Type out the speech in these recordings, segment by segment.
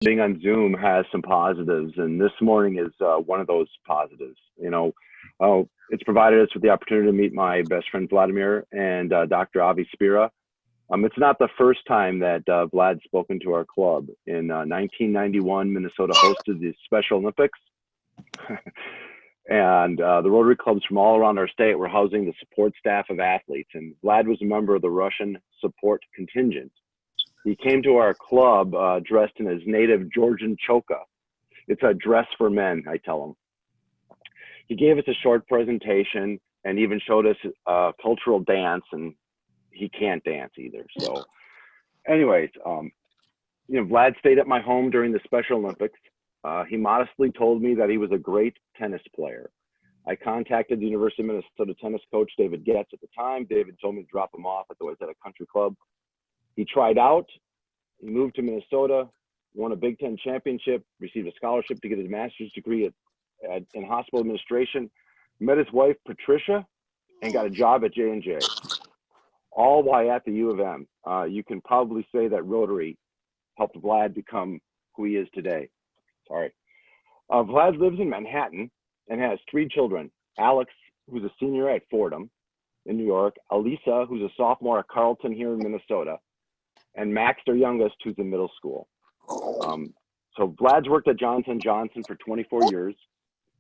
being on Zoom has some positives, and this morning is one of those positives. It's provided us with the opportunity to meet my best friend Vladimir and Dr. Avi SPIRA. It's not the first time that Vlad's spoken to our club. In 1991, Minnesota hosted the Special Olympics. And the Rotary clubs from all around our state were housing the support staff of athletes. And Vlad was a member of the Russian support contingent. He came to our club dressed in his native Georgian choka. It's a dress for men, I tell him. He gave us a short presentation and even showed us cultural dance, and he can't dance either. So anyways, Vlad stayed at my home during the Special Olympics. He modestly told me that he was a great tennis player. I contacted the University of Minnesota tennis coach, David Getz, at the time. David told me to drop him off at a country club. He tried out, he moved to Minnesota, won a Big Ten championship, received a scholarship to get his master's degree in hospital administration, met his wife, Patricia, and got a job at J&J, all while at the U of M. You can probably say that Rotary helped Vlad become who he is today. Sorry. Vlad lives in Manhattan and has 3 children. Alex, who's a senior at Fordham in New York, Elisa, who's a sophomore at Carleton here in Minnesota, and Max, their youngest, who's in middle school. So Vlad's worked at Johnson & Johnson for 24 years.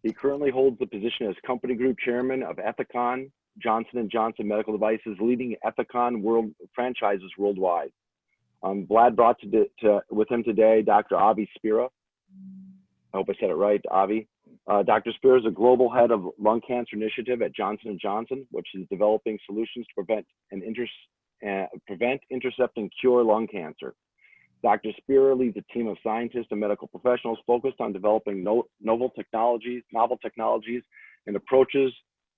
He currently holds the position as company group chairman of Ethicon, Johnson & Johnson Medical Devices, leading Ethicon world franchises worldwide. Vlad brought with him today Dr. Avi SPIRA. I hope I said it right, Avi. Dr. SPIRA is a global head of lung cancer initiative at Johnson & Johnson, which is developing solutions to prevent, intercept, and cure lung cancer. Dr. SPIRA leads a team of scientists and medical professionals focused on developing novel technologies and approaches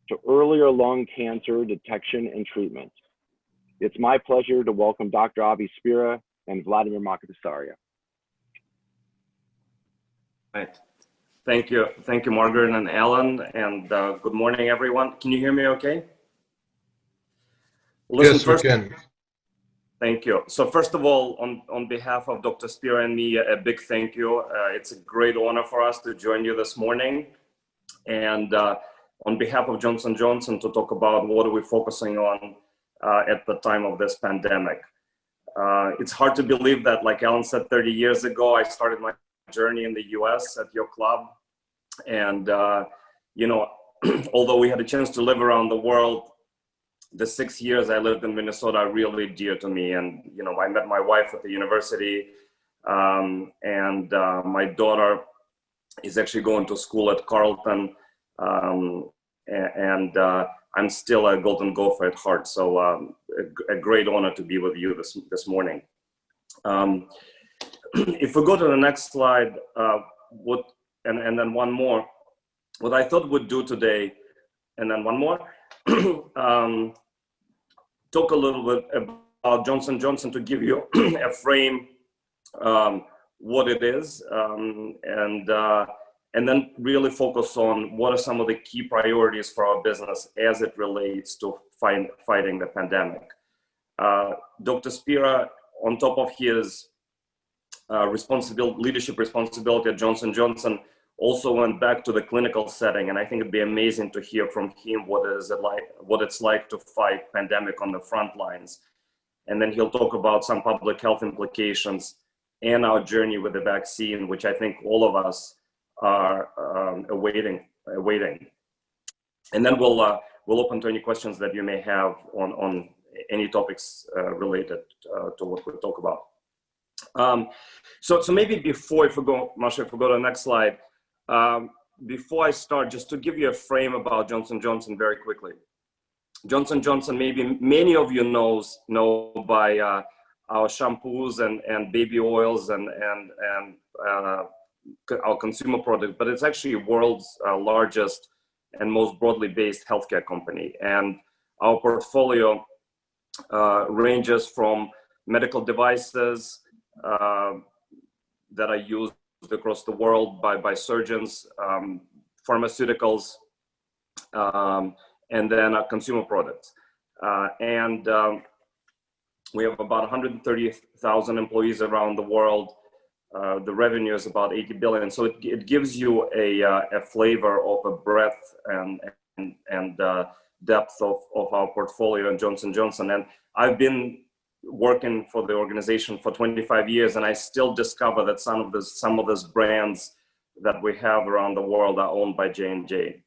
to earlier lung cancer detection and treatment. It's my pleasure to welcome Dr. Avi SPIRA and Vladimir MAKATSARIA. Right. Thank you, Margaret and Alan, and good morning, everyone. Can you hear me okay? Listen, yes, first, we can. Thank you. So first of all, on behalf of Dr. SPIRA and me, a big thank you. It's a great honor for us to join you this morning. And on behalf of Johnson & Johnson, to talk about what are we focusing on at the time of this pandemic. It's hard to believe that, like Alan said, 30 years ago, I started my journey in the US at your club. And, although we had a chance to live around the world, the 6 years I lived in Minnesota are really dear to me. And, I met my wife at the university, and my daughter is actually going to school at Carleton, and I'm still a Golden Gopher at heart. So a great honor to be with you this morning. If we go to the next slide, and then one more, what I thought we'd do today, and then one more, talk a little bit about Johnson & Johnson to give you a frame, what it is, and then really focus on what are some of the key priorities for our business as it relates to fighting the pandemic. Dr. SPIRA, on top of his leadership responsibility at Johnson & Johnson, also went back to the clinical setting, and I think it'd be amazing to hear from him what it's like to fight pandemic on the front lines. And then he'll talk about some public health implications and our journey with the vaccine, which I think all of us are awaiting. And then we'll open to any questions that you may have on any topics related to what we'll talk about. So maybe before, Masha, if we go to the next slide, before I start, just to give you a frame about Johnson & Johnson very quickly. Johnson & Johnson, maybe many of you know by our shampoos and baby oils and our consumer product, but it's actually world's largest and most broadly based healthcare company. And our portfolio ranges from medical devices that are used across the world by surgeons, pharmaceuticals, and then consumer products. We have about 130,000 employees around the world. The revenue is about 80 billion. So it gives you a flavor of a breadth and depth of our portfolio in Johnson & Johnson. And I've been working for the organization for 25 years, and I still discover that some of those brands that we have around the world are owned by J&J.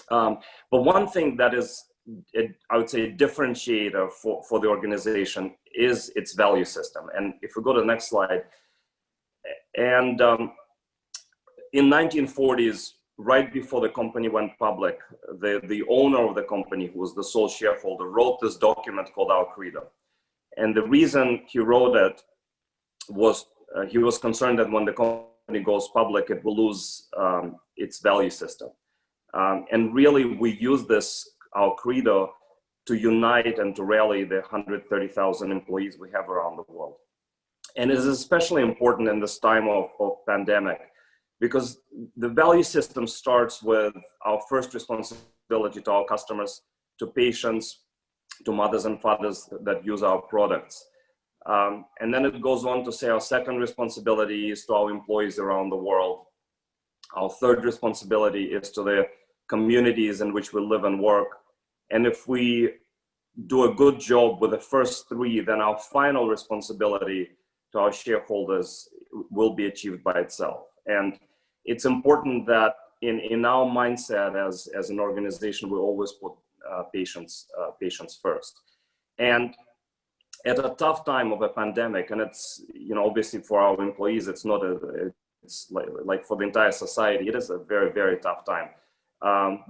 But one thing that is, I would say, a differentiator for the organization is its value system. And if we go to the next slide, and in 1940s, right before the company went public, the owner of the company, who was the sole shareholder, wrote this document called Our Credo. And the reason he wrote it was he was concerned that when the company goes public, it will lose its value system. And really, we use this, Our Credo, to unite and to rally the 130,000 employees we have around the world. And it is especially important in this time of pandemic, because the value system starts with our first responsibility to our customers, to patients, to mothers and fathers that use our products. And then it goes on to say our second responsibility is to our employees around the world. Our third responsibility is to the communities in which we live and work. And if we do a good job with the first three, then our final responsibility to our shareholders will be achieved by itself. And it's important that in our mindset as an organization, we always put patients first. And at a tough time of a pandemic, and it's, obviously for our employees, it's not it's like for the entire society, it is a very, very tough time.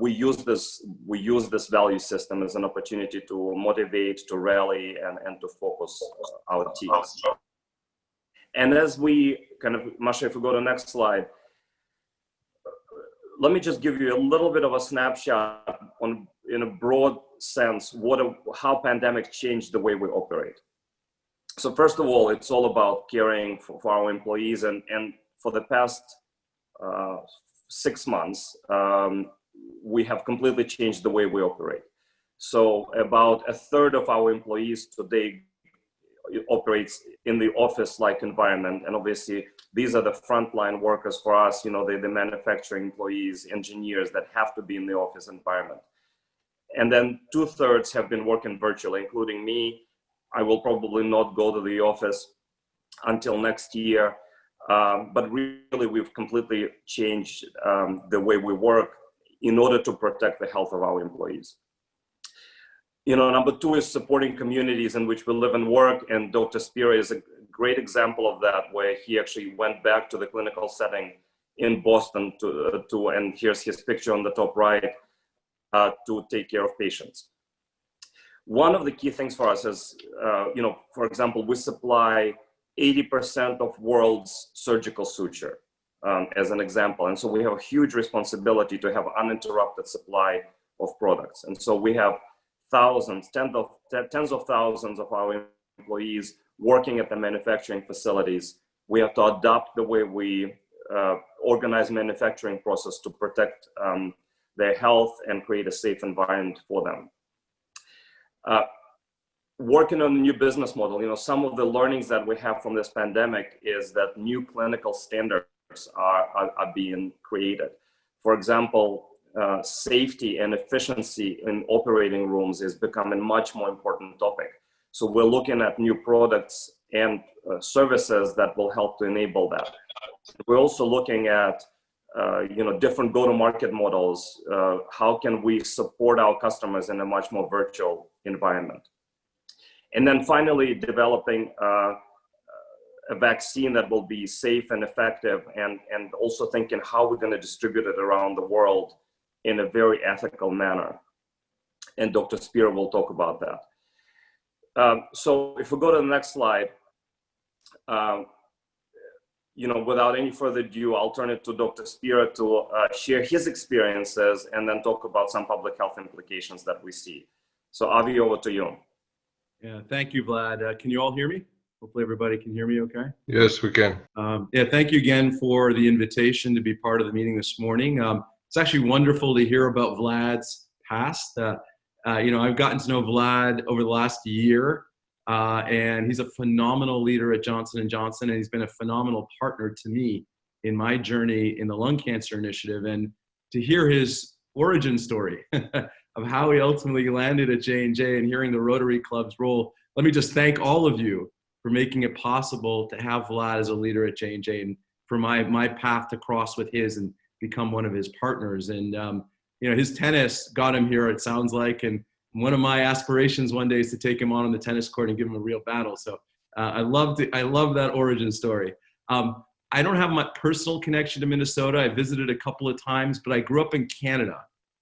We use this value system as an opportunity to motivate, to rally, and to focus our teams. And as we Masha, if we go to the next slide, let me just give you a little bit of a snapshot in a broad sense, how pandemic changed the way we operate. So first of all, it's all about caring for our employees, and for the past 6 months, we have completely changed the way we operate. So about a third of our employees today operates in the office-like environment, and obviously these are the frontline workers for us, the manufacturing employees, engineers that have to be in the office environment. And then 2/3 have been working virtually, including me. I will probably not go to the office until next year, but really we've completely changed the way we work in order to protect the health of our employees. Number 2 is supporting communities in which we live and work, and Dr. SPIRA is a great example of that, where he actually went back to the clinical setting in Boston and here's his picture on the top right, to take care of patients. One of the key things for us is, for example, we supply 80% of world's surgical suture, as an example. And so we have a huge responsibility to have uninterrupted supply of products. And so we have tens of thousands of our employees working at the manufacturing facilities. We have to adapt the way we organize manufacturing process to protect their health and create a safe environment for them. Working on a new business model, some of the learnings that we have from this pandemic is that new clinical standards are being created. For example, safety and efficiency in operating rooms is becoming a much more important topic. So we're looking at new products and services that will help to enable that. We're also looking at different go-to-market models. How can we support our customers in a much more virtual environment? And then finally, developing a vaccine that will be safe and effective, and also thinking how we're going to distribute it around the world in a very ethical manner. And Dr. SPIRA will talk about that. So if we go to the next slide, without any further ado, I'll turn it to Dr. SPIRA to share his experiences and then talk about some public health implications that we see. So Avi, over to you. Yeah, thank you, Vlad. Can you all hear me? Hopefully everybody can hear me okay. Yes, we can. Yeah, thank you again for the invitation to be part of the meeting this morning. It's actually wonderful to hear about Vlad's past. I've gotten to know Vlad over the last year, And he's a phenomenal leader at Johnson & Johnson, and he's been a phenomenal partner to me in my journey in the lung cancer initiative. And to hear his origin story of how he ultimately landed at J&J and hearing the Rotary Club's role, let me just thank all of you for making it possible to have Vlad as a leader at J&J and for my path to cross with his and become one of his partners. And you know, his tennis got him here, it sounds like, and one of my aspirations one day is to take him on the tennis court and give him a real battle. So I love that origin story. I don't have my personal connection to Minnesota. I visited a couple of times, but I grew up in Canada,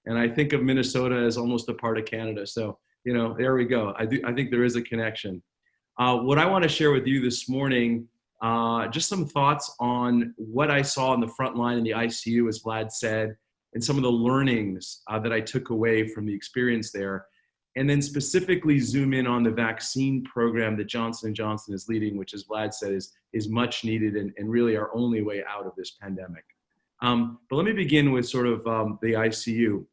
and I think of Minnesota as almost a part of Canada. So, you know, there we go. I think there is a connection. What I want to share with you this morning, just some thoughts on what I saw on the front line in the ICU, as Vlad said, and some of the learnings that I took away from the experience there. And then specifically zoom in on the vaccine program that Johnson & Johnson is leading, which, as Vlad said, is much needed and really our only way out of this pandemic. But let me begin with sort of the ICU.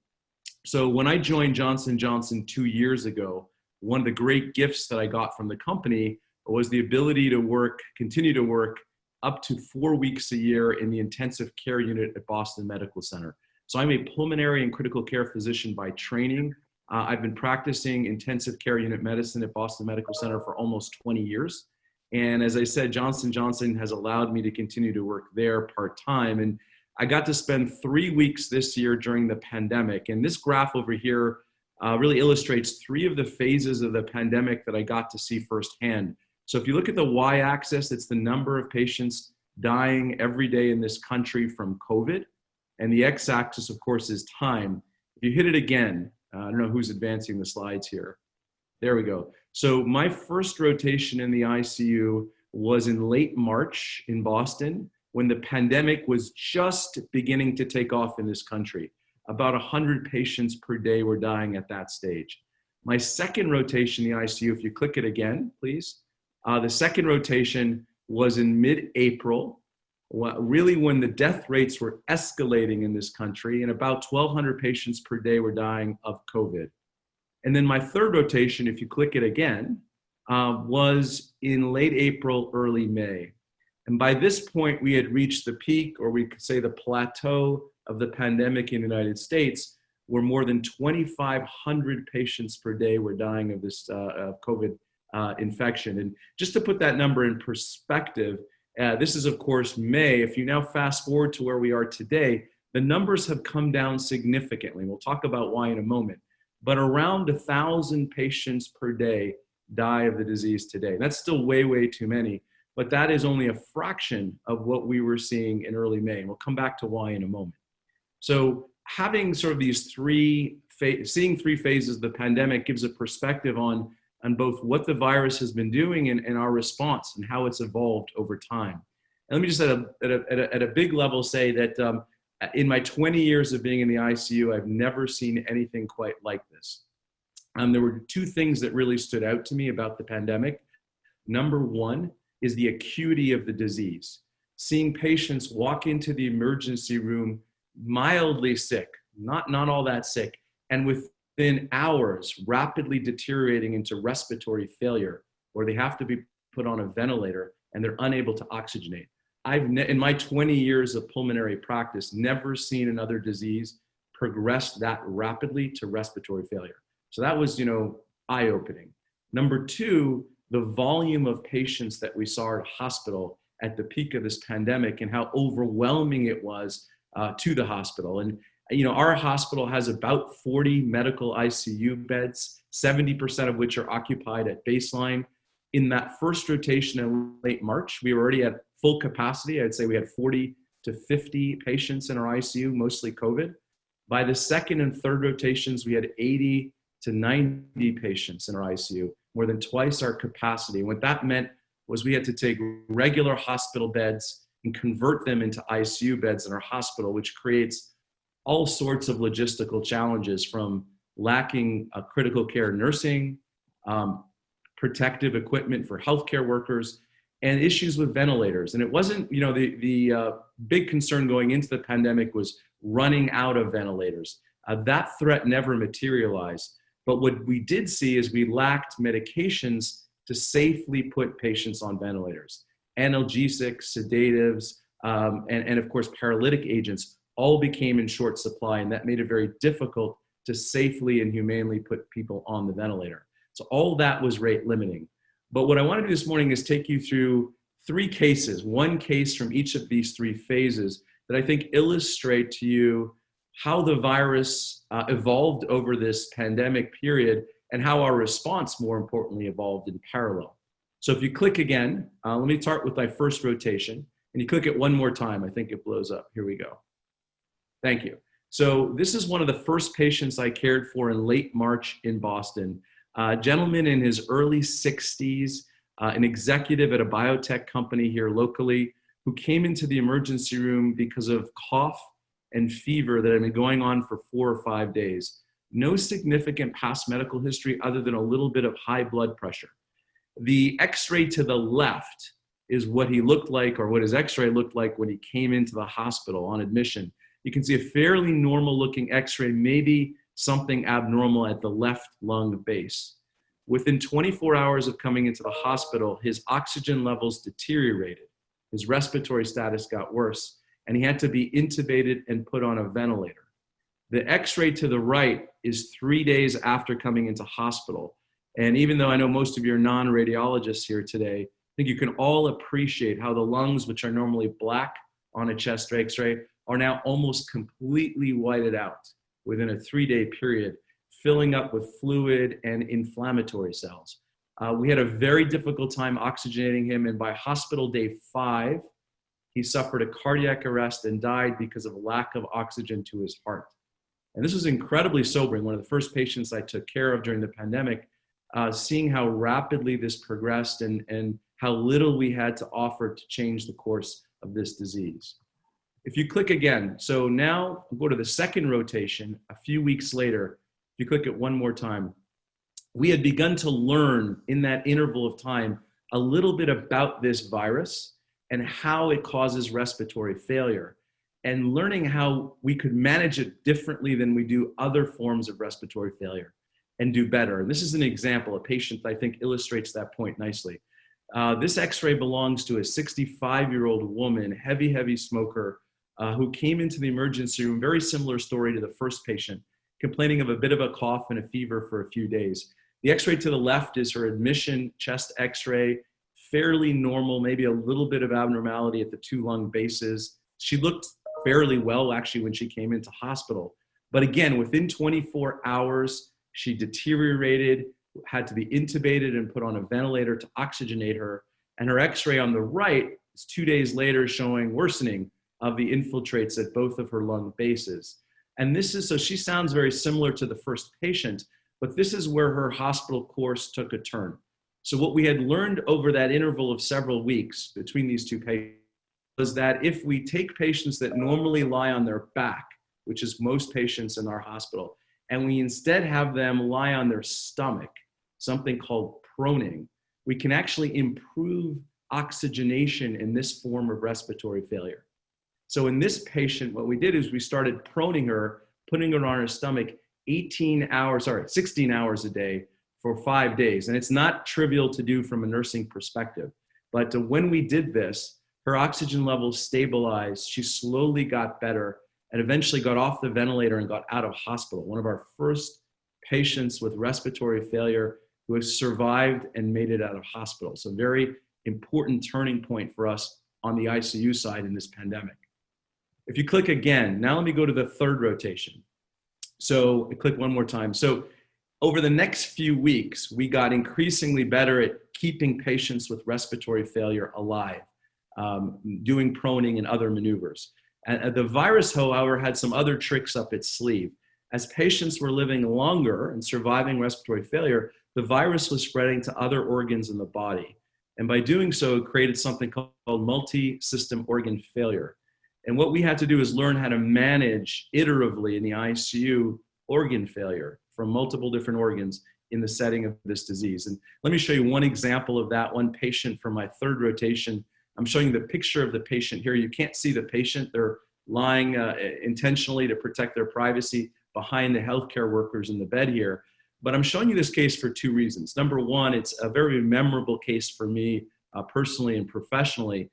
So when I joined Johnson & Johnson 2 years ago, one of the great gifts that I got from the company was the ability to continue to work up to 4 weeks a year in the intensive care unit at Boston Medical Center. So I'm a pulmonary and critical care physician by training. I've been practicing intensive care unit medicine at Boston Medical Center for almost 20 years. And as I said, Johnson & Johnson has allowed me to continue to work there part-time. And I got to spend 3 weeks this year during the pandemic. And this graph over here really illustrates 3 of the phases of the pandemic that I got to see firsthand. So if you look at the y-axis, it's the number of patients dying every day in this country from COVID. And the x-axis, of course, is time. If you hit it again, I don't know who's advancing the slides here. There we go. So my first rotation in the ICU was in late March in Boston, when the pandemic was just beginning to take off in this country. About 100 patients per day were dying at that stage. My second rotation in the ICU, if you click it again, please. The second rotation was in mid-April, really when the death rates were escalating in this country, and about 1,200 patients per day were dying of COVID. And then my third rotation, if you click it again, was in late April, early May. And by this point, we had reached the peak, or we could say the plateau of the pandemic in the United States, where more than 2,500 patients per day were dying of this COVID infection. And just to put that number in perspective, this is, of course, May. If you now fast forward to where we are today, the numbers have come down significantly. We'll talk about why in a moment. But around 1,000 patients per day die of the disease today. That's still way, way too many. But that is only a fraction of what we were seeing in early May. And we'll come back to why in a moment. So having sort of these seeing 3 phases of the pandemic gives a perspective on both what the virus has been doing and our response and how it's evolved over time. And let me just at a big level say that in my 20 years of being in the ICU, I've never seen anything quite like this. There were 2 things that really stood out to me about the pandemic. Number 1 is the acuity of the disease. Seeing patients walk into the emergency room mildly sick, not all that sick, and within hours, rapidly deteriorating into respiratory failure, where they have to be put on a ventilator and they're unable to oxygenate. I've, in my 20 years of pulmonary practice, never seen another disease progress that rapidly to respiratory failure. So that was, eye-opening. Number 2, the volume of patients that we saw at hospital at the peak of this pandemic and how overwhelming it was to the hospital. And our hospital has about 40 medical ICU beds, 70% of which are occupied at baseline. In that first rotation in late March, we were already at full capacity. I'd say we had 40 to 50 patients in our ICU, mostly COVID. By the second and third rotations, we had 80 to 90 patients in our ICU, more than twice our capacity. And what that meant was we had to take regular hospital beds and convert them into ICU beds in our hospital, which creates all sorts of logistical challenges, from lacking critical care nursing, protective equipment for healthcare workers, and issues with ventilators. And it wasn't, the big concern going into the pandemic was running out of ventilators. That threat never materialized. But what we did see is we lacked medications to safely put patients on ventilators. Analgesics, sedatives, and of course paralytic agents all became in short supply, and that made it very difficult to safely and humanely put people on the ventilator. So all that was rate limiting. But what I want to do this morning is take you through 3 cases, one case from each of these 3 phases that I think illustrate to you how the virus evolved over this pandemic period and how our response, more importantly, evolved in parallel. So if you click again, let me start with my first rotation, and you click it one more time, I think it blows up. Here we go. Thank you. So this is one of the first patients I cared for in late March in Boston. A gentleman in his early 60s, an executive at a biotech company here locally, who came into the emergency room because of cough and fever that had been going on for 4 or 5 days. No significant past medical history other than a little bit of high blood pressure. The x-ray to the left is what he looked like, or what his x-ray looked like when he came into the hospital on admission. You can see a fairly normal looking x-ray, maybe something abnormal at the left lung base. Within 24 hours of coming into the hospital, his oxygen levels deteriorated. His respiratory status got worse, and he had to be intubated and put on a ventilator. The x-ray to the right is 3 days after coming into hospital. And even though I know most of you are non-radiologists here today, I think you can all appreciate how the lungs, which are normally black on a chest x-ray, are now almost completely whited out within a 3-day period, filling up with fluid and inflammatory cells. We had a very difficult time oxygenating him, and by hospital day 5, he suffered a cardiac arrest and died because of lack of oxygen to his heart. And this was incredibly sobering. One of the first patients I took care of during the pandemic, seeing how rapidly this progressed and how little we had to offer to change the course of this disease. If you click again, so now we'll go to the second rotation a few weeks later. If you click it one more time, we had begun to learn in that interval of time a little bit about this virus and how it causes respiratory failure, and learning how we could manage it differently than we do other forms of respiratory failure and do better. And this is an example, a patient that I think illustrates that point nicely. This x-ray belongs to a 65-year-old woman, heavy smoker, who came into the emergency room, very similar story to the first patient, complaining of a bit of a cough and a fever for a few days. The x-ray to the left is her admission chest x-ray, fairly normal, maybe a little bit of abnormality at the 2 lung bases. She looked fairly well actually when she came into hospital. But again, within 24 hours, she deteriorated, had to be intubated and put on a ventilator to oxygenate her. And her x-ray on the right is 2 days later showing worsening of the infiltrates at both of her lung bases. And this is, so she sounds very similar to the first patient, but this is where her hospital course took a turn. So what we had learned over that interval of several weeks between these 2 patients was that if we take patients that normally lie on their back, which is most patients in our hospital, and we instead have them lie on their stomach, something called proning, we can actually improve oxygenation in this form of respiratory failure. So in this patient, what we did is we started proning her, putting her on her stomach 16 hours a day for 5 days. And it's not trivial to do from a nursing perspective. But when we did this, her oxygen levels stabilized, she slowly got better, and eventually got off the ventilator and got out of hospital. One of our first patients with respiratory failure who has survived and made it out of hospital. So very important turning point for us on the ICU side in this pandemic. If you click again, now let me go to the third rotation. So click one more time. So over the next few weeks, we got increasingly better at keeping patients with respiratory failure alive, doing proning and other maneuvers. And the virus, however, had some other tricks up its sleeve. As patients were living longer and surviving respiratory failure, the virus was spreading to other organs in the body. And by doing so, it created something called multi-system organ failure. And what we had to do is learn how to manage iteratively in the ICU organ failure from multiple different organs in the setting of this disease. And let me show you one example of that, one patient from my third rotation. I'm showing the picture of the patient here. You can't see the patient. They're lying intentionally to protect their privacy behind the healthcare workers in the bed here. But I'm showing you this case for two reasons. Number one, it's a very memorable case for me personally and professionally.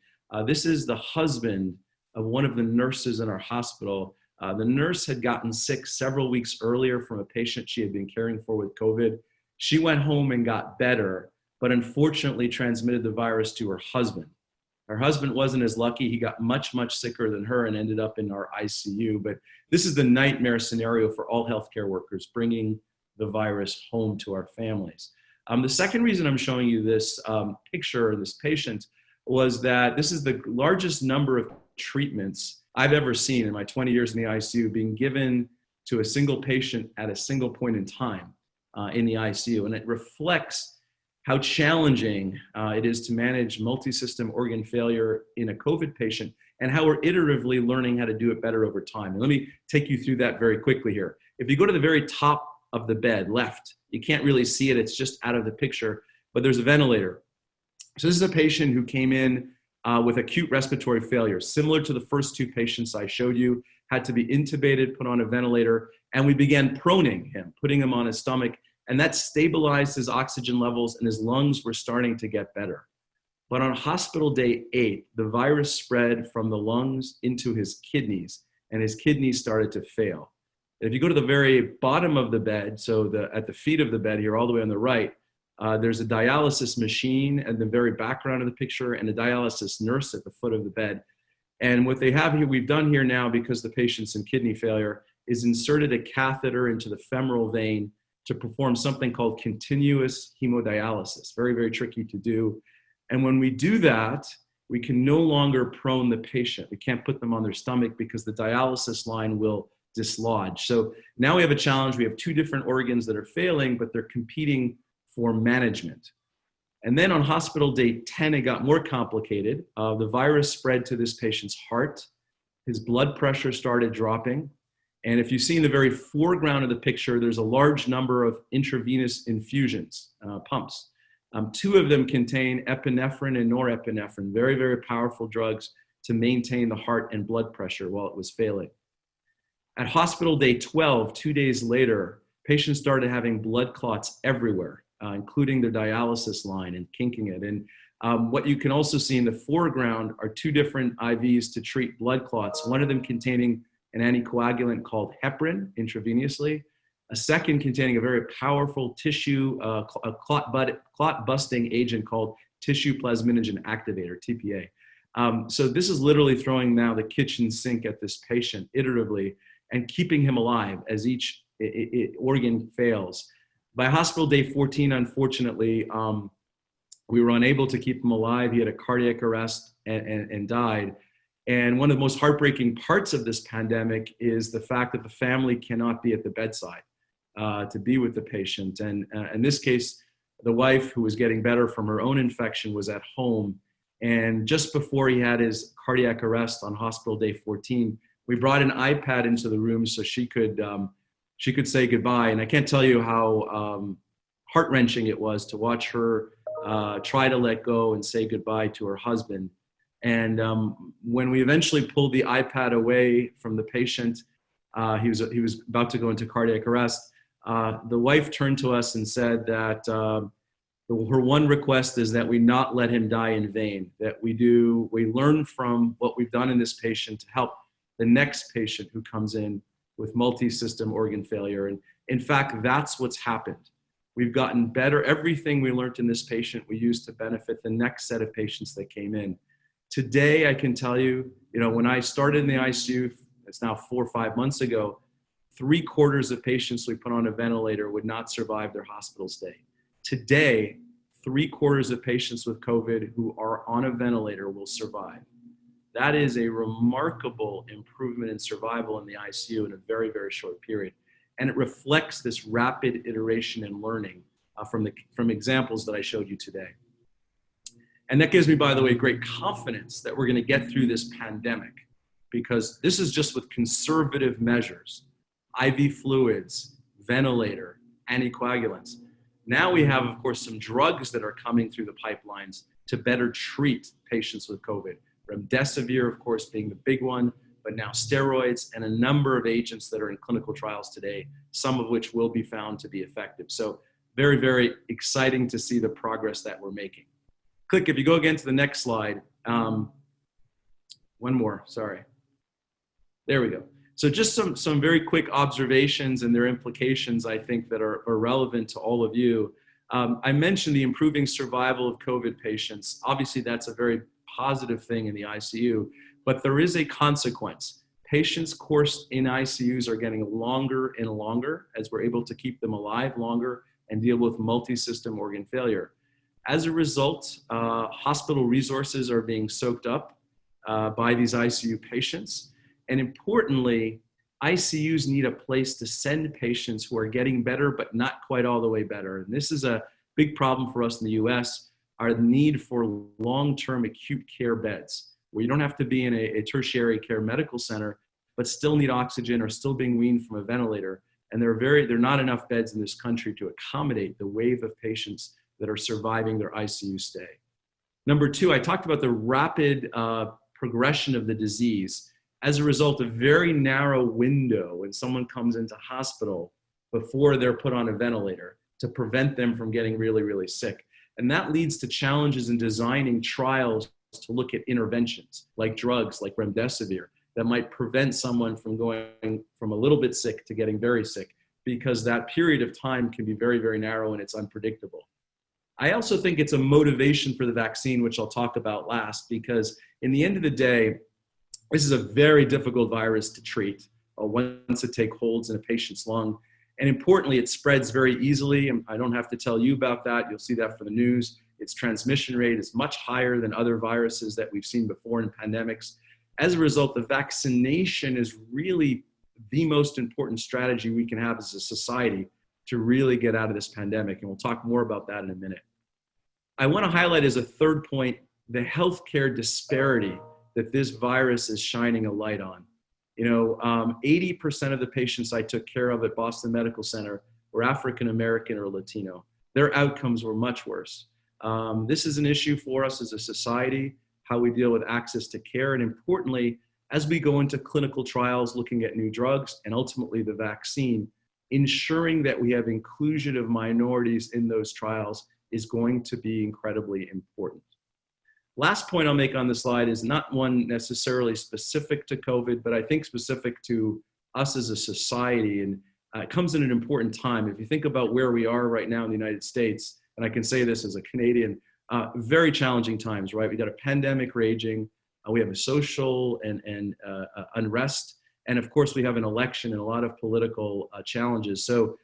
This is the husband of one of the nurses in our hospital. The nurse had gotten sick several weeks earlier from a patient she had been caring for with COVID. She went home and got better, but unfortunately transmitted the virus to her husband. Her husband wasn't as lucky. He got much, much sicker than her and ended up in our ICU. But this is the nightmare scenario for all healthcare workers, bringing the virus home to our families. The second reason I'm showing you this picture of this patient was that this is the largest number of treatments I've ever seen in my 20 years in the ICU being given to a single patient at a single point in time in the ICU. And it reflects how challenging it is to manage multi-system organ failure in a COVID patient, and how we're iteratively learning how to do it better over time. And let me take you through that very quickly here. If you go to the very top of the bed, left, you can't really see it, it's just out of the picture, but there's a ventilator. So this is a patient who came in with acute respiratory failure, similar to the first two patients I showed you, had to be intubated, put on a ventilator, and we began proning him, putting him on his stomach, and that stabilized his oxygen levels and his lungs were starting to get better. But on hospital day 8, the virus spread from the lungs into his kidneys, and his kidneys started to fail. If you go to the very bottom of the bed, so at the feet of the bed here, all the way on the right, there's a dialysis machine at the very background of the picture and a dialysis nurse at the foot of the bed. And what they have here, we've done here now, because the patient's in kidney failure, is inserted a catheter into the femoral vein to perform something called continuous hemodialysis. Very, very tricky to do. And when we do that, we can no longer prone the patient. We can't put them on their stomach because the dialysis line will dislodge. So now we have a challenge. We have two different organs that are failing, but they're competing for management. And then on hospital day 10, it got more complicated. The virus spread to this patient's heart. His blood pressure started dropping. And if you see in the very foreground of the picture, there's a large number of intravenous infusions, pumps. 2 of them contain epinephrine and norepinephrine, very, very powerful drugs to maintain the heart and blood pressure while it was failing. At hospital day 12, 2 days later, patients started having blood clots everywhere, including their dialysis line and kinking it. And what you can also see in the foreground are 2 different IVs to treat blood clots, one of them containing an anticoagulant called heparin intravenously, a second containing a very powerful tissue, clot busting agent called tissue plasminogen activator, TPA. So this is literally throwing now the kitchen sink at this patient iteratively and keeping him alive as each organ fails. By hospital day 14, unfortunately, we were unable to keep him alive. He had a cardiac arrest and died. And one of the most heartbreaking parts of this pandemic is the fact that the family cannot be at the bedside to be with the patient. And in this case, the wife, who was getting better from her own infection, was at home. And just before he had his cardiac arrest on hospital day 14, we brought an iPad into the room so she could say goodbye. And I can't tell you how heart-wrenching it was to watch her try to let go and say goodbye to her husband. And when we eventually pulled the iPad away from the patient, he was about to go into cardiac arrest. The wife turned to us and said that her one request is that we not let him die in vain, that we learn from what we've done in this patient to help the next patient who comes in with multi-system organ failure. And in fact, that's what's happened. We've gotten better. Everything we learned in this patient, we used to benefit the next set of patients that came in. Today, I can tell you, when I started in the ICU, it's now 4 or 5 months ago, 3/4 of patients we put on a ventilator would not survive their hospital stay. Today, 3/4 of patients with COVID who are on a ventilator will survive. That is a remarkable improvement in survival in the ICU in a very, very short period. And it reflects this rapid iteration and learning from examples that I showed you today. And that gives me, by the way, great confidence that we're going to get through this pandemic, because this is just with conservative measures, IV fluids, ventilator, anticoagulants. Now we have, of course, some drugs that are coming through the pipelines to better treat patients with COVID. Remdesivir, of course, being the big one, but now steroids and a number of agents that are in clinical trials today, some of which will be found to be effective. So very, very exciting to see the progress that we're making. Click, if you go again to the next slide. One more, sorry. There we go. So just some very quick observations and their implications, I think, that are relevant to all of you. I mentioned the improving survival of COVID patients. Obviously, that's a very positive thing in the ICU, but there is a consequence. Patients' course in ICUs are getting longer and longer as we're able to keep them alive longer and deal with multi-system organ failure. As a result, hospital resources are being soaked up by these ICU patients. And importantly, ICUs need a place to send patients who are getting better, but not quite all the way better. And this is a big problem for us in the US, our need for long-term acute care beds, where you don't have to be in a tertiary care medical center, but still need oxygen or still being weaned from a ventilator. And there are not enough beds in this country to accommodate the wave of patients that are surviving their ICU stay. Number two, I talked about the rapid progression of the disease as a result of very narrow window when someone comes into hospital before they're put on a ventilator to prevent them from getting really, really sick. And that leads to challenges in designing trials to look at interventions like drugs, like remdesivir, that might prevent someone from going from a little bit sick to getting very sick, because that period of time can be very, very narrow and it's unpredictable. I also think it's a motivation for the vaccine, which I'll talk about last, because in the end of the day, this is a very difficult virus to treat once it takes hold in a patient's lung. And importantly, it spreads very easily. And I don't have to tell you about that. You'll see that for the news. Its transmission rate is much higher than other viruses that we've seen before in pandemics. As a result, the vaccination is really the most important strategy we can have as a society to really get out of this pandemic. And we'll talk more about that in a minute. I want to highlight as a third point, the healthcare disparity that this virus is shining a light on. 80% of the patients I took care of at Boston Medical Center were African-American or Latino. Their outcomes were much worse. This is an issue for us as a society, how we deal with access to care, and importantly, as we go into clinical trials looking at new drugs and ultimately the vaccine, ensuring that we have inclusion of minorities in those trials is going to be incredibly important. Last point I'll make on the slide is not one necessarily specific to COVID, but I think specific to us as a society, and it comes in an important time. If you think about where we are right now in the United States, and I can say this as a Canadian, very challenging times, right? We got a pandemic raging, we have a social and unrest, and of course we have an election and a lot of political challenges. So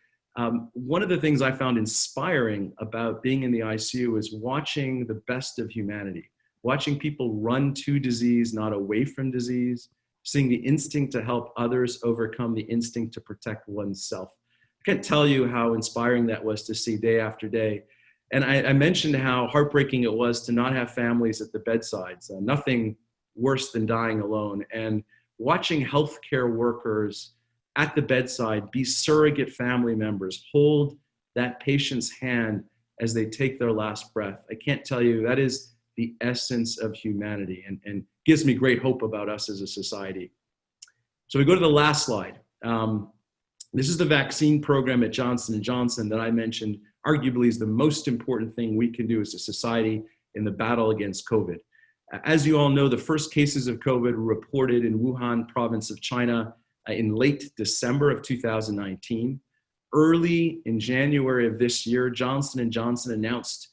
one of the things I found inspiring about being in the ICU is watching the best of humanity. Watching people run to disease, not away from disease, seeing the instinct to help others overcome the instinct to protect oneself. I can't tell you how inspiring that was to see day after day. And I mentioned how heartbreaking it was to not have families at the bedsides, nothing worse than dying alone. And watching healthcare workers at the bedside be surrogate family members, hold that patient's hand as they take their last breath. I can't tell you, that is the essence of humanity and gives me great hope about us as a society. So we go to the last slide. This is the vaccine program at Johnson & Johnson that I mentioned arguably is the most important thing we can do as a society in the battle against COVID. As you all know, the first cases of COVID were reported in Wuhan province of China in late December of 2019. Early in January of this year, Johnson & Johnson announced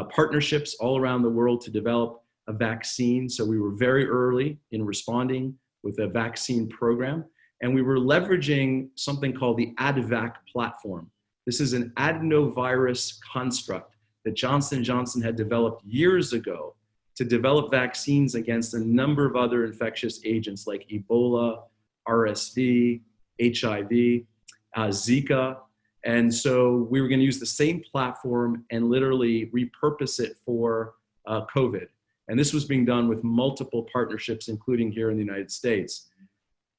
partnerships all around the world to develop a vaccine. So we were very early in responding with a vaccine program. And we were leveraging something called the AdVac platform. This is an adenovirus construct that Johnson & Johnson had developed years ago to develop vaccines against a number of other infectious agents like Ebola, RSV, HIV, Zika. And so we were going to use the same platform and literally repurpose it for COVID. And this was being done with multiple partnerships, including here in the United States.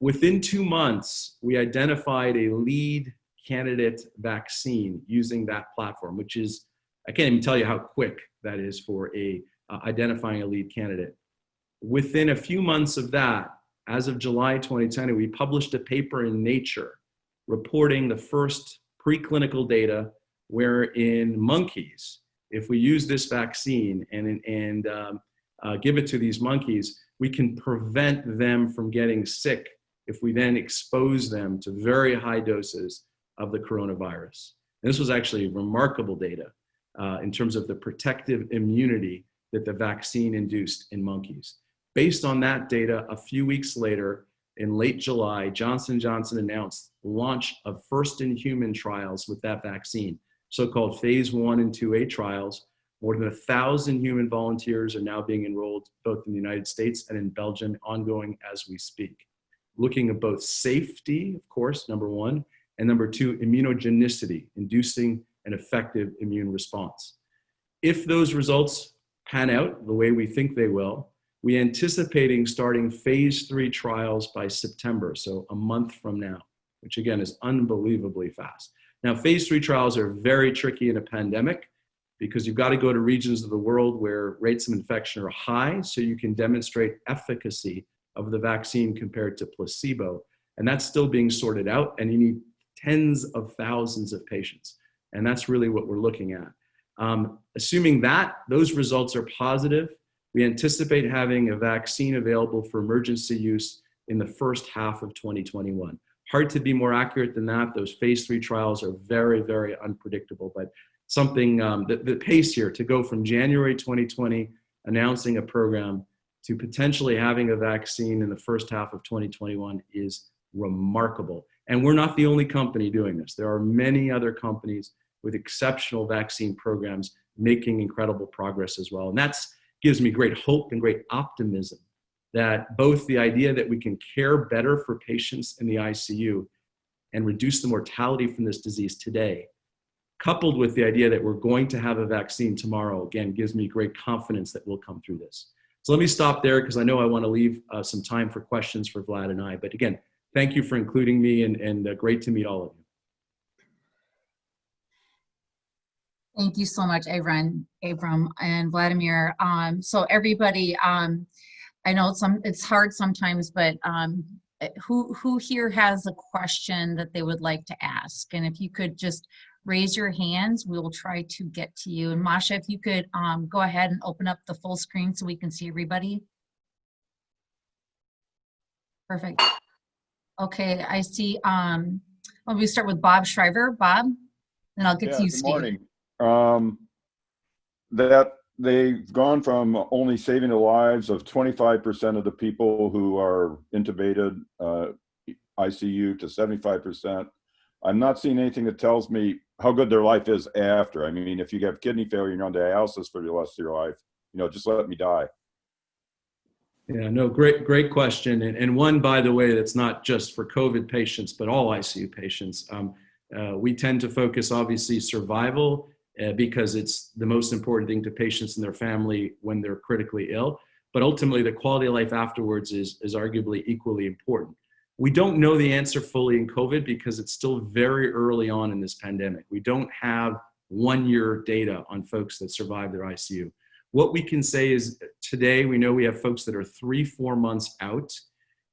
Within 2 months, we identified a lead candidate vaccine using that platform, which is, I can't even tell you how quick that is for identifying a lead candidate. Within a few months of that, as of July 2020, we published a paper in Nature reporting the first preclinical data where in monkeys, if we use this vaccine and give it to these monkeys, we can prevent them from getting sick if we then expose them to very high doses of the coronavirus. And this was actually remarkable data in terms of the protective immunity that the vaccine induced in monkeys. Based on that data, a few weeks later, in late July, Johnson & Johnson announced the launch of first-in-human trials with that vaccine, so-called phase 1 and 2A trials. More than 1,000 human volunteers are now being enrolled both in the United States and in Belgium, ongoing as we speak. Looking at both safety, of course, number one, and number two, immunogenicity, inducing an effective immune response. If those results pan out the way we think they will, we're anticipating starting phase 3 trials by September, so a month from now, which again is unbelievably fast. Now, phase 3 trials are very tricky in a pandemic because you've got to go to regions of the world where rates of infection are high so you can demonstrate efficacy of the vaccine compared to placebo. And that's still being sorted out, and you need tens of thousands of patients. And that's really what we're looking at. Assuming that those results are positive, we anticipate having a vaccine available for emergency use in the first half of 2021. Hard to be more accurate than that. Those phase 3 trials are very, very unpredictable, but something, the pace here to go from January 2020, announcing a program, to potentially having a vaccine in the first half of 2021 is remarkable. And we're not the only company doing this. There are many other companies with exceptional vaccine programs making incredible progress as well. And that gives me great hope and great optimism that both the idea that we can care better for patients in the ICU and reduce the mortality from this disease today, coupled with the idea that we're going to have a vaccine tomorrow, again, gives me great confidence that we'll come through this. So let me stop there because I know I want to leave some time for questions for Vlad and I. But again, thank you for including me, and great to meet all of you. Thank you so much, Avrum and Vladimir. So everybody, I know it's hard sometimes, but who here has a question that they would like to ask? And if you could just raise your hands, we'll try to get to you. And Masha, if you could go ahead and open up the full screen so we can see everybody. Perfect. Okay, I see. Well, we start with Bob Shriver. Bob, then I'll get to you, Steve. Good morning. That they've gone from only saving the lives of 25% of the people who are intubated ICU to 75%. I'm not seeing anything that tells me how good their life is after. I mean, if you have kidney failure and you're on dialysis for the rest of your life, you know, just let me die. Yeah, no, great question. And one, by the way, that's not just for COVID patients, but all ICU patients. We tend to focus, obviously, survival because it's the most important thing to patients and their family when they're critically ill. But ultimately, the quality of life afterwards is arguably equally important. We don't know the answer fully in COVID because it's still very early on in this pandemic. We don't have 1-year data on folks that survive their ICU. What we can say is today we know we have folks that are 3-4 months out,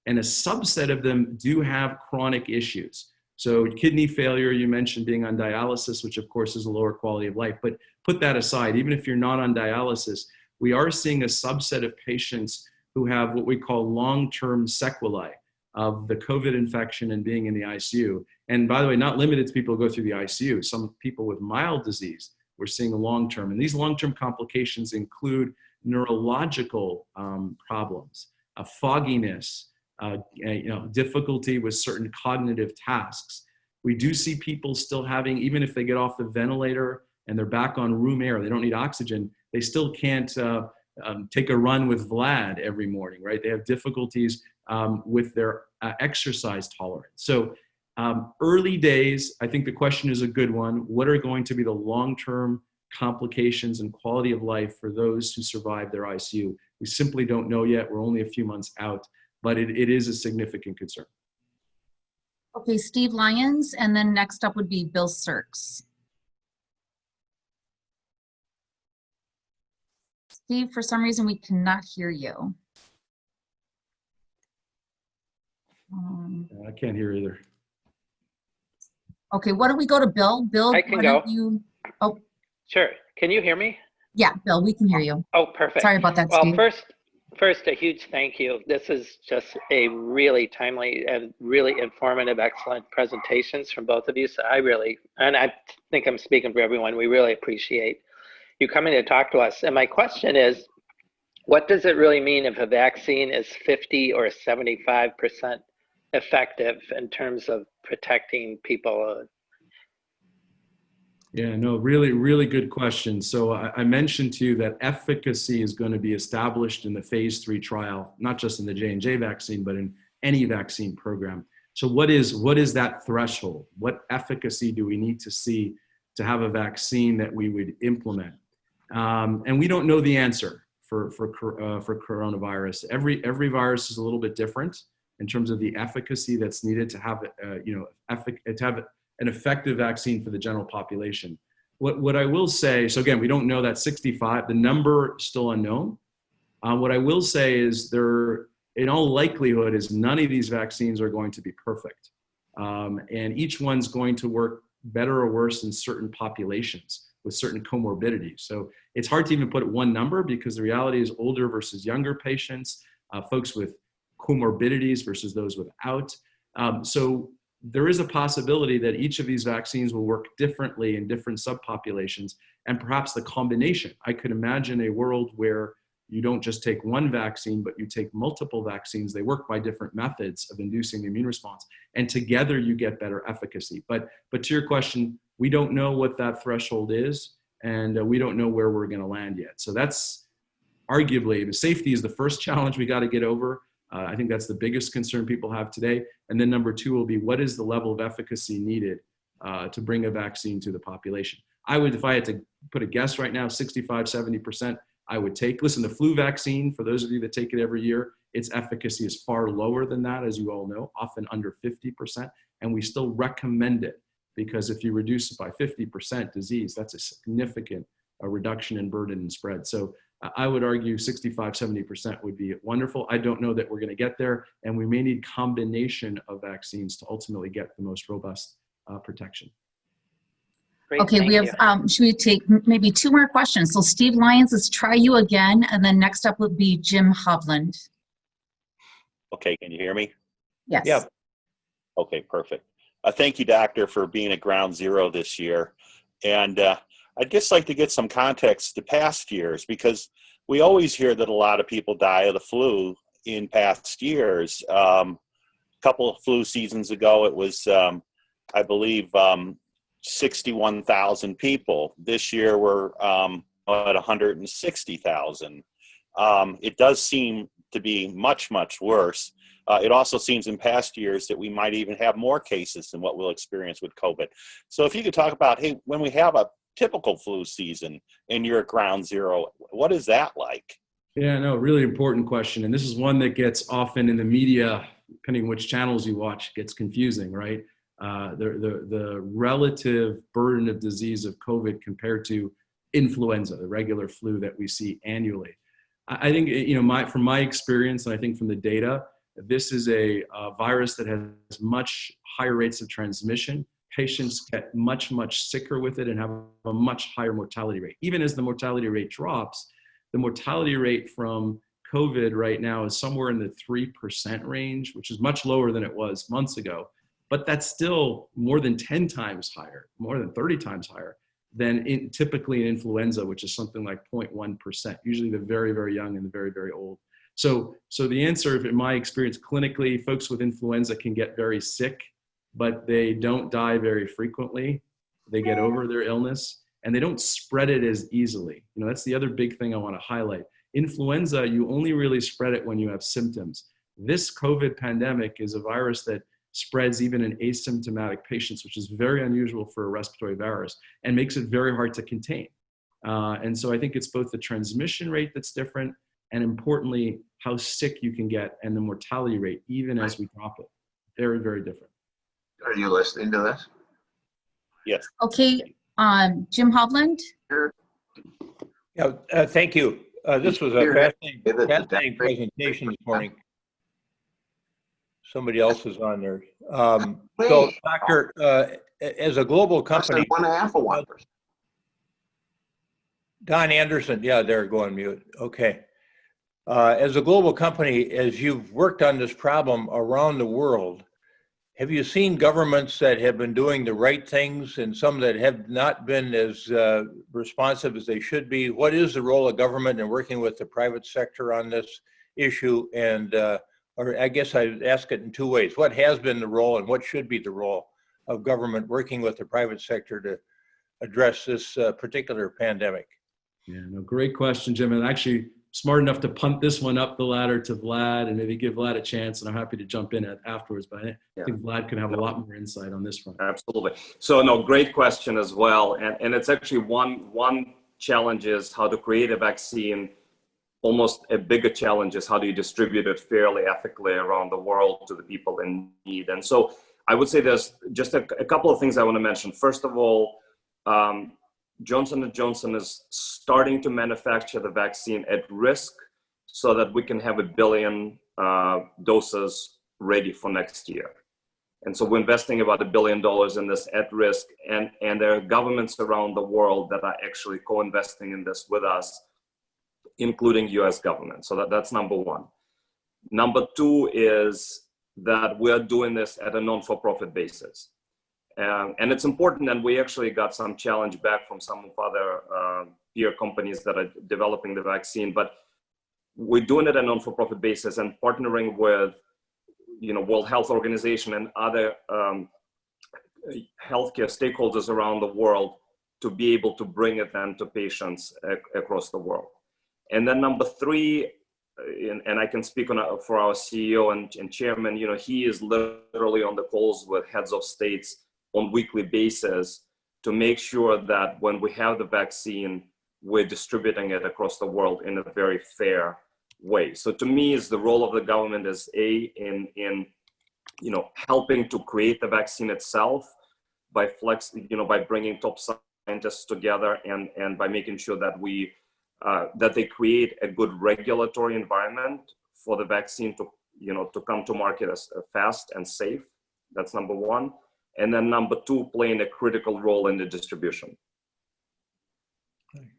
and a subset of them do have chronic issues. So kidney failure, you mentioned being on dialysis, which of course is a lower quality of life, but put that aside, even if you're not on dialysis, we are seeing a subset of patients who have what we call long-term sequelae of the COVID infection and being in the ICU. And by the way, not limited to people who go through the ICU, some people with mild disease, we're seeing a long-term. And these long-term complications include neurological problems, fogginess, difficulty with certain cognitive tasks. We do see people still having, even if they get off the ventilator and they're back on room air, they don't need oxygen, they still can't take a run with Vlad every morning, right? They have difficulties with their exercise tolerance. So early days, I think the question is a good one. What are going to be the long-term complications and quality of life for those who survive their ICU? We simply don't know yet. We're only a few months out, but it is a significant concern. Okay, Steve Lyons, and then next up would be Bill Sirks. Steve, for some reason, we cannot hear you. I can't hear either. Okay, why don't we go to Bill? Bill, I can why don't go. you? Oh, Sure. Can you hear me? yeah, Bill, we can hear you. Oh, perfect. Sorry about that, Well, Steve. first, a huge thank you. This is just a really timely and really informative, excellent presentations from both of you. So and I think I'm speaking for everyone, we really appreciate you coming to talk to us. And my question is, what does it really mean if a vaccine is 50 or 75% effective in terms of protecting people? Yeah, no, really, really good question. So I mentioned to you that efficacy is going to be established in the phase 3 trial, not just in the J&J vaccine, but in any vaccine program. So what is that threshold? What efficacy do we need to see to have a vaccine that we would implement? And we don't know the answer for coronavirus. Every virus is a little bit different in terms of the efficacy that's needed to have an effective vaccine for the general population. What I will say, so again, we don't know that 65, the number still unknown. What I will say is in all likelihood, is none of these vaccines are going to be perfect. And each one's going to work better or worse in certain populations with certain comorbidities. So it's hard to even put one number, because the reality is older versus younger patients, folks with comorbidities versus those without. So there is a possibility that each of these vaccines will work differently in different subpopulations, and perhaps the combination. I could imagine a world where you don't just take one vaccine, but you take multiple vaccines. They work by different methods of inducing the immune response, and together you get better efficacy. But to your question, we don't know what that threshold is, and we don't know where we're going to land yet. So that's arguably, the safety is the first challenge we got to get over. I think that's the biggest concern people have today. And then number 2 will be, what is the level of efficacy needed to bring a vaccine to the population? I would, if I had to put a guess right now, 65, 70%, I would take. Listen, the flu vaccine, for those of you that take it every year, its efficacy is far lower than that, as you all know, often under 50%. And we still recommend it, because if you reduce it by 50% disease, that's a significant reduction in burden and spread. So I would argue 65, 70% would be wonderful. I don't know that we're going to get there, and we may need combination of vaccines to ultimately get the most robust protection. Great, Okay, we have, should we take maybe 2 more questions? So Steve Lyons, let's try you again, and then next up would be Jim Hovland. Okay, can you hear me? Yes. Yeah. Okay, perfect. Thank you, Doctor, for being at Ground Zero this year. And I'd just like to get some context to past years, because we always hear that a lot of people die of the flu in past years. A couple of flu seasons ago, it was, I believe, 61,000 people. This year, we're at 160,000. It does seem to be much, much worse. It also seems in past years that we might even have more cases than what we'll experience with COVID. So if you could talk about, hey, when we have a typical flu season and you're at Ground Zero, what is that like? Yeah, no, really important question. And this is one that gets often in the media, depending on which channels you watch, gets confusing, right? The relative burden of disease of COVID compared to influenza, the regular flu that we see annually. I think, from my experience, and I think from the data, this is a virus that has much higher rates of transmission. Patients get much, much sicker with it and have a much higher mortality rate. Even as the mortality rate drops, the mortality rate from COVID right now is somewhere in the 3% range, which is much lower than it was months ago. But that's still more than 10 times higher, more than 30 times higher than typically in influenza, which is something like 0.1%, usually the very, very young and the very, very old. So the answer, in my experience clinically, folks with influenza can get very sick, but they don't die very frequently. They get over their illness, and they don't spread it as easily. That's the other big thing I want to highlight. Influenza, you only really spread it when you have symptoms. This COVID pandemic is a virus that spreads even in asymptomatic patients, which is very unusual for a respiratory virus and makes it very hard to contain. And so I think it's both the transmission rate that's different, and importantly, how sick you can get and the mortality rate, even as we drop it. Very, very different. Are you listening to this? Yes. Okay, Jim Hovland? Yeah, thank you. This was a fascinating presentation this morning. somebody else is on there. So, Doctor, as a global company, 1.5 of 1%. Don Anderson, yeah, there, go on mute. Okay. As a global company, as you've worked on this problem around the world, have you seen governments that have been doing the right things and some that have not been as responsive as they should be? What is the role of government in working with the private sector on this issue? And, or I guess I'd ask it in two ways. What has been the role and what should be the role of government working with the private sector to address this particular pandemic? Yeah, no, great question, Jim. And actually smart enough to punt this one up the ladder to Vlad and maybe give Vlad a chance. And I'm happy to jump in afterwards, but I think Vlad can have a lot more insight on this one. Absolutely. So no, great question as well. And it's actually one challenge is how to create a vaccine. Almost a bigger challenge is how do you distribute it fairly, ethically around the world to the people in need. And so I would say there's just a couple of things I want to mention. First of all, Johnson & Johnson is starting to manufacture the vaccine at risk so that we can have 1 billion doses ready for next year. And so we're investing about $1 billion in this at risk, and there are governments around the world that are actually co-investing in this with us, including US government. So that's number one. Number two is that we're doing this at a non-for-profit basis. And it's important, and we actually got some challenge back from some of other peer companies that are developing the vaccine, but we're doing it on a non-for-profit basis and partnering with, World Health Organization and other healthcare stakeholders around the world to be able to bring it then to patients across the world. And then number three, and I can speak for our CEO and chairman, he is literally on the calls with heads of states on weekly basis to make sure that when we have the vaccine, we're distributing it across the world in a very fair way. So to me, is the role of the government is in helping to create the vaccine itself by by bringing top scientists together and by making sure that that they create a good regulatory environment for the vaccine to come to market as fast and safe. That's number one. And then number two, playing a critical role in the distribution.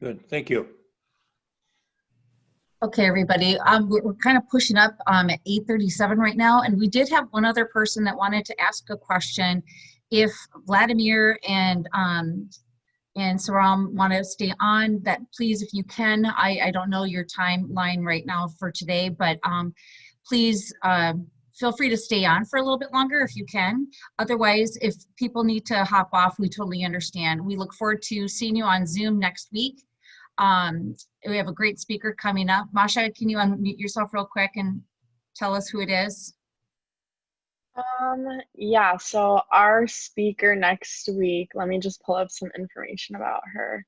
Good, thank you. Okay, everybody, we're kind of pushing up at 8:37 right now, and we did have one other person that wanted to ask a question. If Vladimir and Saram want to stay on, that please, if you can, I don't know your timeline right now for today, but please feel free to stay on for a little bit longer if you can. Otherwise, if people need to hop off, we totally understand. We look forward to seeing you on Zoom next week. We have a great speaker coming up. Masha, can you unmute yourself real quick and tell us who it is? Yeah, so our speaker next week, let me just pull up some information about her.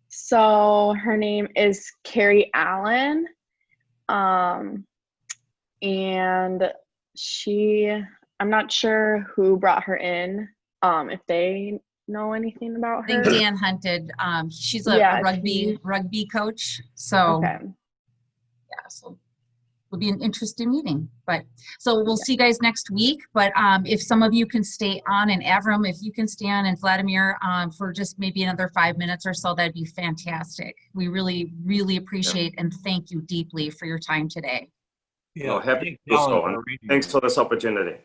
So her name is Carrie Allen. And I'm not sure who brought her in, if they know anything about her. I think Dan hunted. She's a rugby coach. So okay. Yeah, so it'll be an interesting meeting. But so we'll see you guys next week. But if some of you can stay on, and Avrum, if you can stay on, and Vladimir for just maybe another 5 minutes or so, that'd be fantastic. We really, really appreciate and thank you deeply for your time today. Yeah, well, happy to do so. Thanks for this opportunity.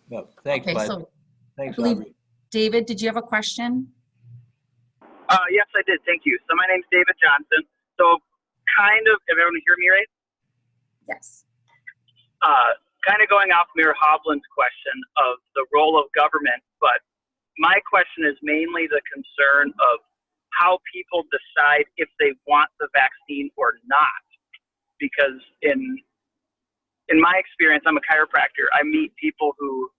Yeah, thanks, okay, Vlad. so Thanks, I believe, Audrey. David, did you have a question? Yes, I did. Thank you. So my name's David Johnson. So kind of, if everyone hear me right? Yes. Kind of going off Mayor Hovland's question of the role of government, but my question is mainly the concern of how people decide if they want the vaccine or not. Because in my experience, I'm a chiropractor. I meet people who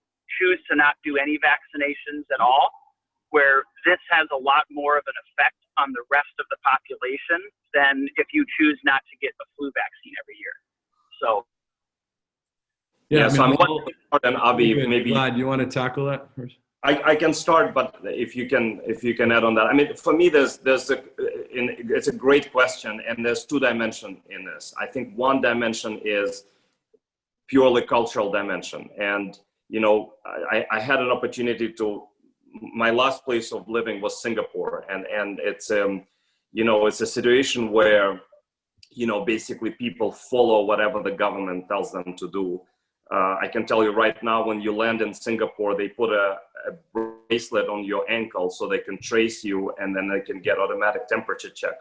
choose to not do any vaccinations at all, where this has a lot more of an effect on the rest of the population than if you choose not to get a flu vaccine every year. So yeah, so I'm then Avi, maybe Vlad, you want to tackle that first? I can start, but if you can add on that. I mean, for me, it's a great question, and there's two dimensions in this. I think one dimension is purely cultural dimension, and you know, I had an opportunity to. My last place of living was Singapore, and it's you know, it's a situation where, you know, basically people follow whatever the government tells them to do. I can tell you right now, when you land in Singapore, they put a bracelet on your ankle so they can trace you, and then they can get automatic temperature check.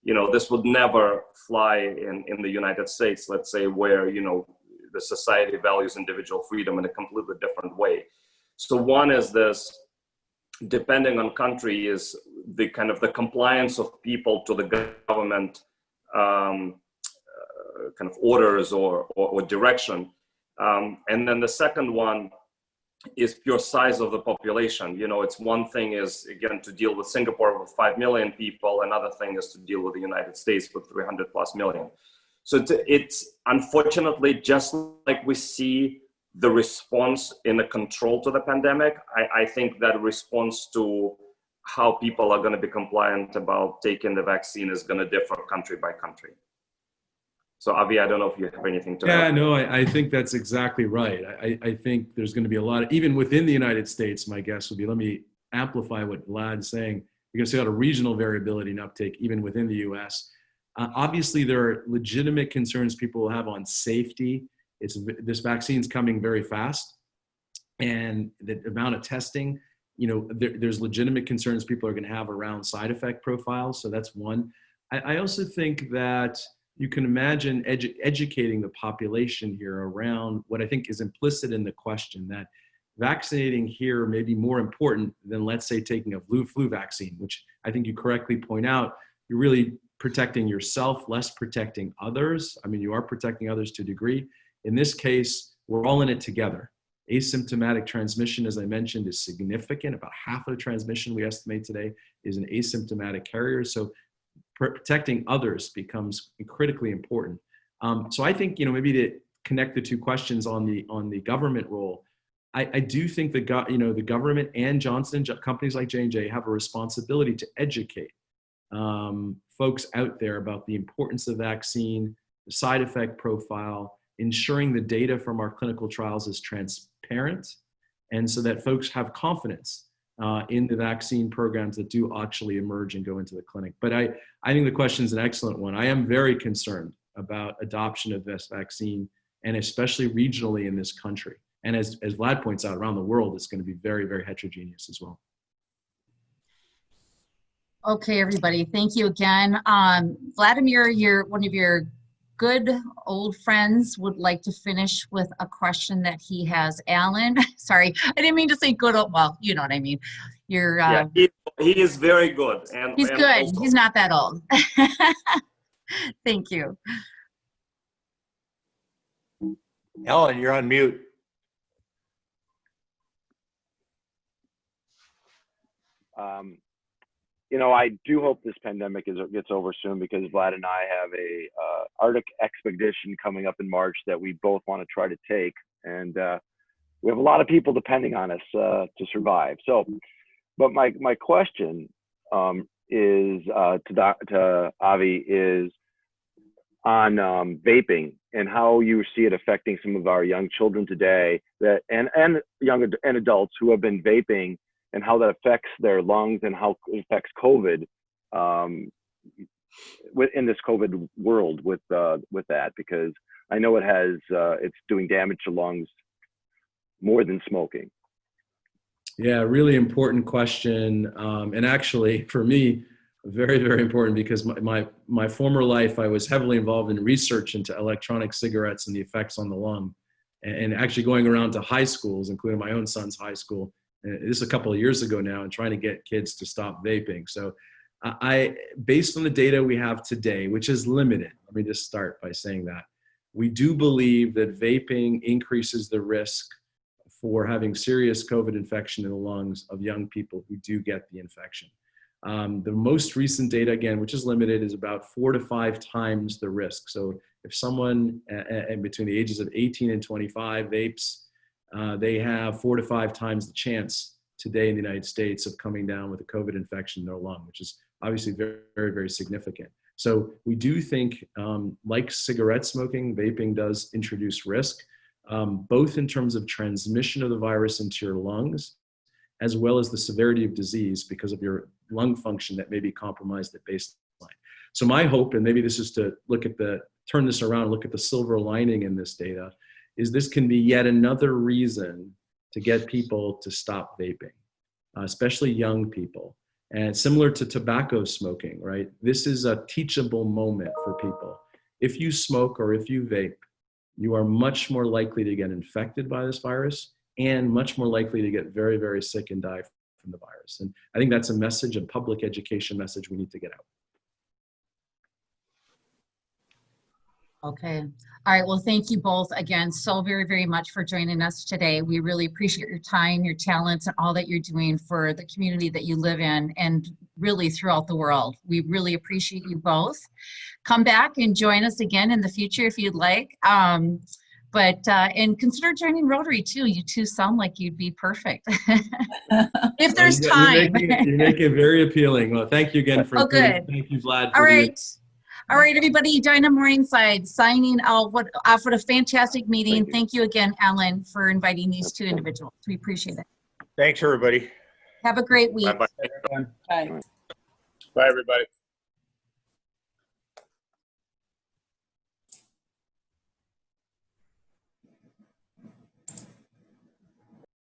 You know, this would never fly in the United States, let's say, where, you know, the society values individual freedom in a completely different way. So one is this, depending on country, is the kind of the compliance of people to the government kind of orders or direction. And then the second one is pure size of the population. You know, it's one thing is, again, to deal with Singapore with 5 million people. Another thing is to deal with the United States with 300+ million. So it's unfortunately, just like we see the response in the control to the pandemic, I think that response to how people are going to be compliant about taking the vaccine is going to differ country by country. So Avi, I don't know if you have anything to add. Yeah, no, I think that's exactly right. I think there's going to be a lot, even within the United States, my guess would be, let me amplify what Vlad's saying. You're going to see a lot of regional variability and uptake, even within the US. Obviously, there are legitimate concerns people will have on safety. This vaccine's coming very fast. And the amount of testing, you know, there's legitimate concerns people are going to have around side effect profiles. So that's one. I also think that you can imagine educating the population here around what I think is implicit in the question, that vaccinating here may be more important than, let's say, taking a flu vaccine, which I think you correctly point out. You're really protecting yourself, less protecting others. I mean, you are protecting others to a degree. In this case, we're all in it together. Asymptomatic transmission, as I mentioned, is significant. About half of the transmission we estimate today is an asymptomatic carrier. So protecting others becomes critically important. So I think, you know, maybe to connect the two questions on the government role, I do think the government and Johnson companies like J&J have a responsibility to educate folks out there about the importance of vaccine, the side effect profile, ensuring the data from our clinical trials is transparent, and so that folks have confidence in the vaccine programs that do actually emerge and go into the clinic. But I think the question is an excellent one. I am very concerned about adoption of this vaccine, and especially regionally in this country. And as Vlad points out, around the world, it's going to be very, very heterogeneous as well. Okay, everybody, thank you again. Vladimir, one of your good old friends would like to finish with a question that he has. Alan, sorry, I didn't mean to say good old, well, you know what I mean. You're, yeah, he is very good. And he's good, also, he's not that old. Thank you. Alan, you're on mute. You know, I do hope this pandemic gets over soon, because Vlad and I have a Arctic expedition coming up in March that we both want to try to take, and we have a lot of people depending on us to survive. So, but my question is to Avi is on vaping and how you see it affecting some of our young children today, that and young and adults who have been vaping, and how that affects their lungs and how it affects COVID in this COVID world with that, because I know it has it's doing damage to lungs more than smoking. Yeah, really important question, and actually for me, very, very important, because my former life, I was heavily involved in research into electronic cigarettes and the effects on the lung, and actually going around to high schools, including my own son's high school. This is a couple of years ago now, and trying to get kids to stop vaping. So based on the data we have today, which is limited, let me just start by saying that, we do believe that vaping increases the risk for having serious COVID infection in the lungs of young people who do get the infection. The most recent data, again, which is limited, is about 4 to 5 times the risk. So if someone between the ages of 18 and 25 vapes, they have 4 to 5 times the chance today in the United States of coming down with a COVID infection in their lung, which is obviously very, very, very significant. So we do think, like cigarette smoking, vaping does introduce risk, both in terms of transmission of the virus into your lungs, as well as the severity of disease because of your lung function that may be compromised at baseline. So my hope, and maybe this is to turn this around and look at the silver lining in this data, is this can be yet another reason to get people to stop vaping, especially young people. And similar to tobacco smoking, right? This is a teachable moment for people. If you smoke or if you vape, you are much more likely to get infected by this virus and much more likely to get very, very sick and die from the virus. And I think that's a message, a public education message we need to get out. Okay. All right. Well, thank you both again so very, very much for joining us today. We really appreciate your time, your talents, and all that you're doing for the community that you live in and really throughout the world. We really appreciate you both. Come back and join us again in the future if you'd like. And consider joining Rotary too. You two sound like you'd be perfect. If there's time. You make it very appealing. Well, thank you again for good. Thank you, Vlad. All right. All right, everybody, Dinah Morningside signing out for a fantastic meeting. Thank you again, Ellen, for inviting these two individuals. We appreciate it. Thanks, everybody. Have a great week. Bye-bye. Bye. Bye, everybody.